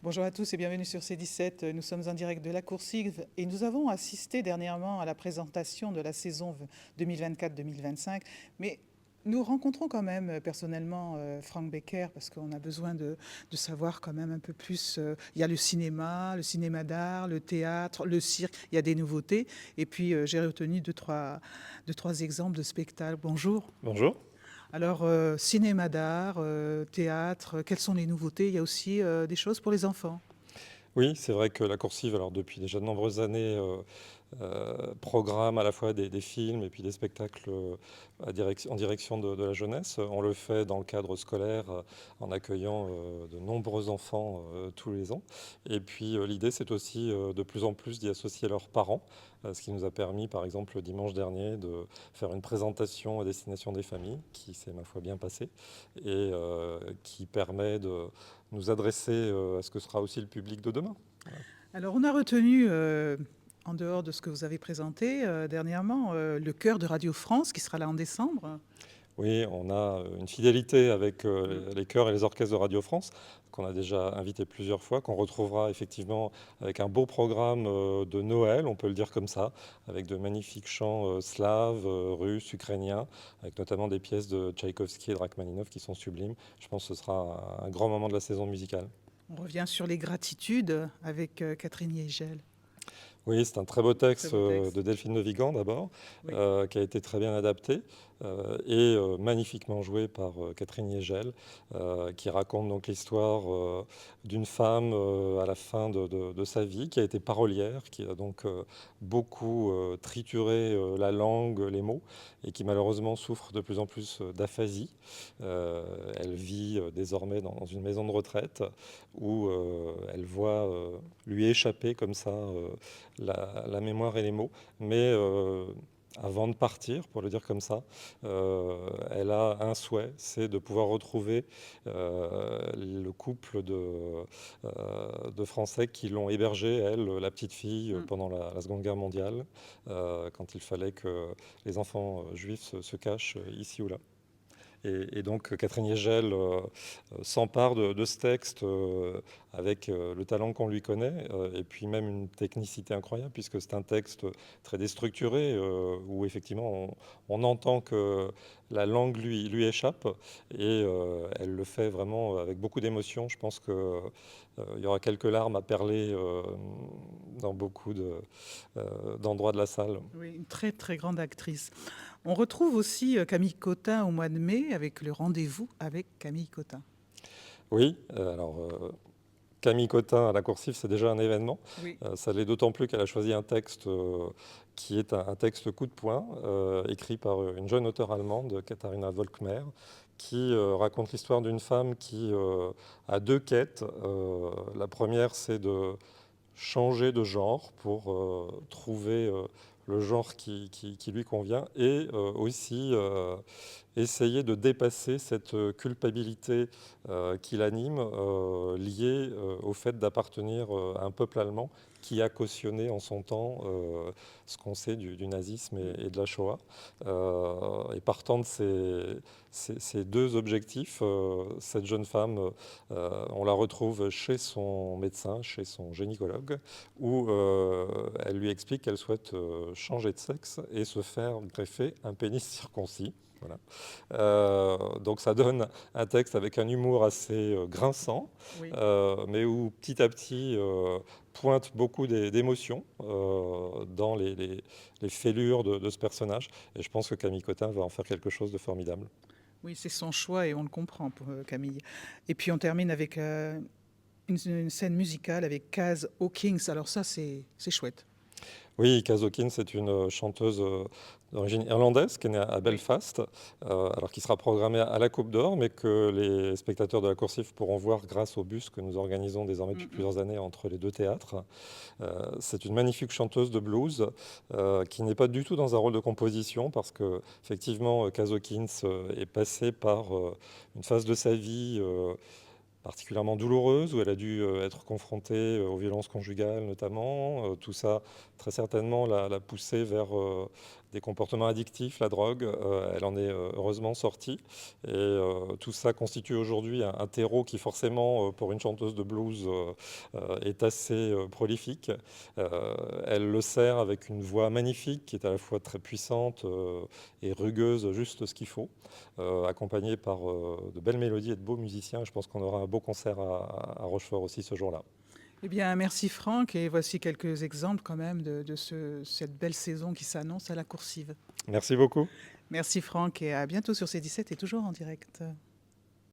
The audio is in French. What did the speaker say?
Bonjour à tous et bienvenue sur C17. Nous sommes en direct de la Coursive et nous avons assisté dernièrement à la présentation de la saison 2024-2025. Mais nous rencontrons quand même personnellement Frank Becker parce qu'on a besoin de savoir quand même un peu plus. Il y a le cinéma d'art, le théâtre, le cirque, il y a des nouveautés. Et puis j'ai retenu deux, trois exemples de spectacles. Bonjour. Bonjour. Alors, cinéma d'art, théâtre, quelles sont les nouveautés? Il y a aussi des choses pour les enfants. Oui, c'est vrai que la Coursive, alors depuis déjà de nombreuses années, programme à la fois des films et puis des spectacles en direction de la jeunesse. On le fait dans le cadre scolaire en accueillant de nombreux enfants tous les ans. Et puis l'idée, c'est aussi de plus en plus d'y associer leurs parents, ce qui nous a permis, par exemple, le dimanche dernier, de faire une présentation à destination des familles, qui s'est, ma foi, bien passée, et qui permet de nous adresser à ce que sera aussi le public de demain. Voilà. Alors, on a retenu, en dehors de ce que vous avez présenté dernièrement, le chœur de Radio France qui sera là en décembre. Oui, on a une fidélité avec Mm. les chœurs et les orchestres de Radio France, qu'on a déjà invité plusieurs fois, qu'on retrouvera effectivement avec un beau programme de Noël, on peut le dire comme ça, avec de magnifiques chants slaves, russes, ukrainiens, avec notamment des pièces de Tchaïkovski et de Rachmaninov qui sont sublimes. Je pense que ce sera un grand moment de la saison musicale. On revient sur les gratitudes avec Catherine Yegel. Oui, c'est un très beau Très texte beau texte. de Delphine de Vigan d'abord, Oui. qui a été très bien adapté et magnifiquement joué par Catherine Yegel, qui raconte donc l'histoire d'une femme à la fin de sa vie, qui a été parolière, qui a donc beaucoup trituré la langue, les mots, et qui malheureusement souffre de plus en plus d'aphasie. Elle vit désormais dans une maison de retraite où elle voit lui échapper comme ça la mémoire et les mots. Mais avant de partir, pour le dire comme ça, elle a un souhait, c'est de pouvoir retrouver le couple de Français qui l'ont hébergée, elle, la petite fille, Mm. pendant la Seconde Guerre mondiale, quand il fallait que les enfants juifs se cachent ici ou là. Et donc Catherine Yegel s'empare de ce texte avec le talent qu'on lui connaît et puis même une technicité incroyable puisque c'est un texte très déstructuré où effectivement on entend que la langue lui échappe et elle le fait vraiment avec beaucoup d'émotion. Je pense qu'il y aura quelques larmes à perler dans beaucoup d'endroits de la salle. Oui, une très très grande actrice. On retrouve aussi Camille Cotin au mois de mai avec le rendez-vous avec Camille Cotin. Oui, Camille Cotin à la Coursive, c'est déjà un événement. Oui. Ça l'est d'autant plus qu'elle a choisi un texte qui est un texte coup de poing, écrit par une jeune auteure allemande, Katharina Volkmer, qui raconte l'histoire d'une femme qui a deux quêtes. La première, c'est de changer de genre pour trouver le genre qui lui convient et aussi essayer de dépasser cette culpabilité qui l'anime, liée au fait d'appartenir à un peuple allemand qui a cautionné en son temps ce qu'on sait du nazisme et de la Shoah. Et partant de ces deux objectifs, cette jeune femme, on la retrouve chez son médecin, chez son gynécologue, où elle lui explique qu'elle souhaite changer de sexe et se faire greffer un pénis circoncis. Voilà. Donc ça donne un texte avec un humour assez grinçant, Oui. mais où petit à petit pointe beaucoup d'émotions dans les fêlures de ce personnage. Et je pense que Camille Cotin va en faire quelque chose de formidable. Oui, c'est son choix et on le comprend pour Camille. Et puis on termine avec une scène musicale avec Kaz Hawkins. Alors ça, c'est chouette. Oui, Kaz Hawkins c'est une chanteuse d'origine irlandaise qui est née à Oui. Belfast, alors qui sera programmée à la Coupe d'Or, mais que les spectateurs de la Coursive pourront voir grâce au bus que nous organisons désormais depuis Mm, plusieurs années entre les deux théâtres. C'est une magnifique chanteuse de blues qui n'est pas du tout dans un rôle de composition parce que effectivement Kaz Hawkins est passée par une phase de sa vie particulièrement douloureuse, où elle a dû être confrontée aux violences conjugales notamment. Tout ça, très certainement, l'a poussée vers des comportements addictifs, la drogue. Elle en est heureusement sortie. Et tout ça constitue aujourd'hui un terreau qui forcément, pour une chanteuse de blues, est assez prolifique. Elle le sert avec une voix magnifique qui est à la fois très puissante et rugueuse, juste ce qu'il faut, accompagnée par de belles mélodies et de beaux musiciens. Je pense qu'on aura un beau concert à Rochefort aussi ce jour-là. Eh bien, merci Franck, et voici quelques exemples quand même de cette belle saison qui s'annonce à la Coursive. Merci beaucoup. Merci Franck, et à bientôt sur C17 et toujours en direct.